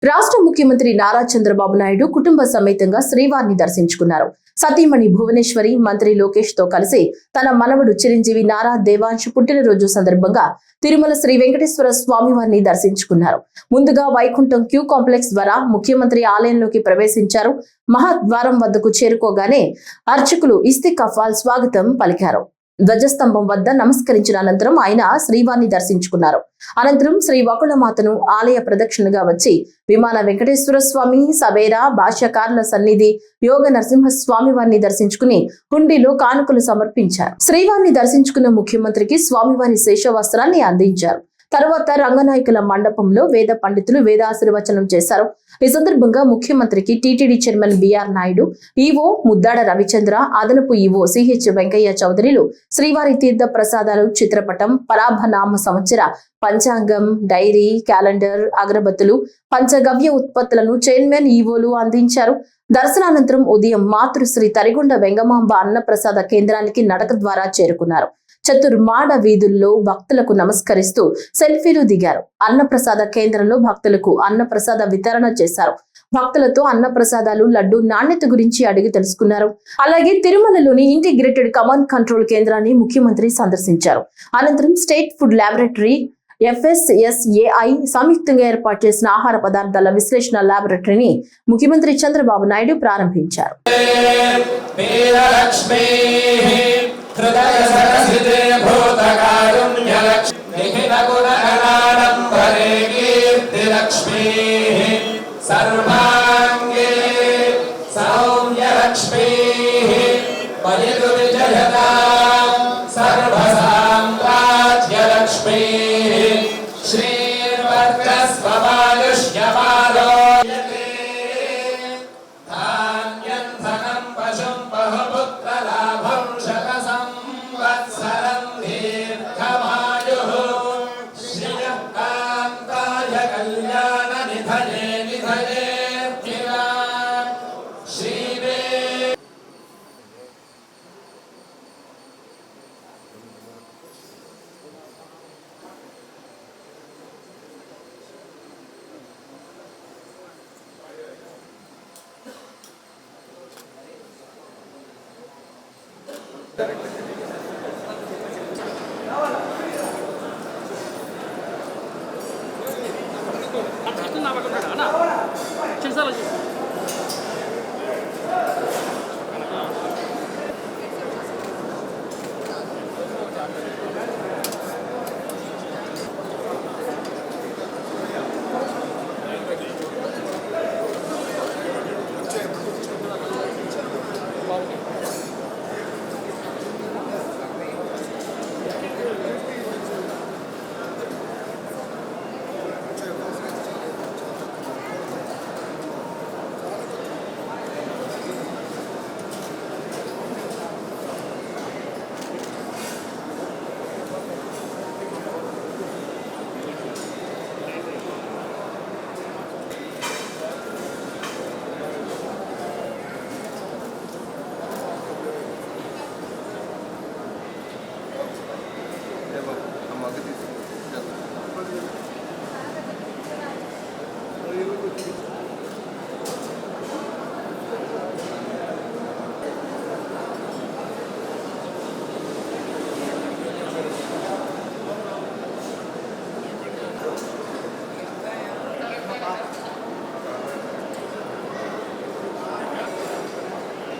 రాష్ట్ర ముఖ్యమంత్రి నారా చంద్రబాబు నాయుడు కుటుంబ సమేతంగా శ్రీవారిని దర్శించుకున్నారు. సతీమణి భువనేశ్వరి, మంత్రి లోకేష్ తో కలిసి తన మనవడు చిరంజీవి నారా దేవాంశ్ పుట్టినరోజు సందర్భంగా తిరుమల శ్రీ వెంకటేశ్వర స్వామి వారిని దర్శించుకున్నారు. ముందుగా వైకుంఠం క్యూ కాంప్లెక్స్ ద్వారా ముఖ్యమంత్రి ఆలయంలోకి ప్రవేశించారు. మహాద్వారం వద్దకు చేరుకోగానే అర్చకులు ఇస్తికఫాల్ స్వాగతం పలికారు. ధ్వజస్తంభం వద్ద నమస్కరించిన అనంతరం ఆయన శ్రీవారిని దర్శించుకున్నారు. అనంతరం శ్రీ వకుళమాతను ఆలయ ప్రదక్షిణగా వచ్చి విమాన వెంకటేశ్వర స్వామి, సవేరా, భాష్యకారుల సన్నిధి, యోగ నరసింహస్వామి వారిని దర్శించుకుని హుండీలో కానుకలు సమర్పించారు. శ్రీవారిని దర్శించుకున్న ముఖ్యమంత్రికి స్వామివారి శేష వస్త్రాన్ని అందించారు. తరువాత రంగనాయకుల మండపంలో వేద పండితులు వేదాశీర్వచనం చేశారు. ఈ సందర్భంగా ముఖ్యమంత్రికి TTD chairman BR Naidu, EO Muddada Ravichandra, అదనపు ఈవో సిహెచ్ వెంకయ్య చౌదరిలు శ్రీవారి తీర్థ ప్రసాదాలు, చిత్రపటం, పరాభనామ సంవత్సర పంచాంగం, డైరీ, క్యాలెండర్, అగరబత్తులు, పంచగవ్య ఉత్పత్తులను చైర్మన్, ఈవోలు అందించారు. దర్శనానంతరం ఉదయం మాతృశ్రీ తరిగొండ వెంగమాంబ అన్నప్రసాద కేంద్రానికి నడక ద్వారా చేరుకున్నారు. చతుర్మాడ వీధుల్లో భక్తులకు నమస్కరిస్తూ సెల్ఫీలు దిగారు. అన్నప్రసాద కేంద్రంలో భక్తులకు అన్నప్రసాద వితరణ చేశారు. భక్తులతో అన్నప్రసాదాలు, లడ్డు నాణ్యత గురించి అడిగి తెలుసుకున్నారు. అలాగే తిరుమలలోని ఇంటిగ్రేటెడ్ కమాండ్ కంట్రోల్ కేంద్రాన్ని ముఖ్యమంత్రి సందర్శించారు. అనంతరం స్టేట్ ఫుడ్ ల్యాబొరేటరీ FSSAI సంయుక్తంగా ఏర్పాటు చేసిన ఆహార పదార్థాల విశ్లేషణ ల్యాబొరేటరీని ముఖ్యమంత్రి చంద్రబాబు నాయుడు ప్రారంభించారు. Correct.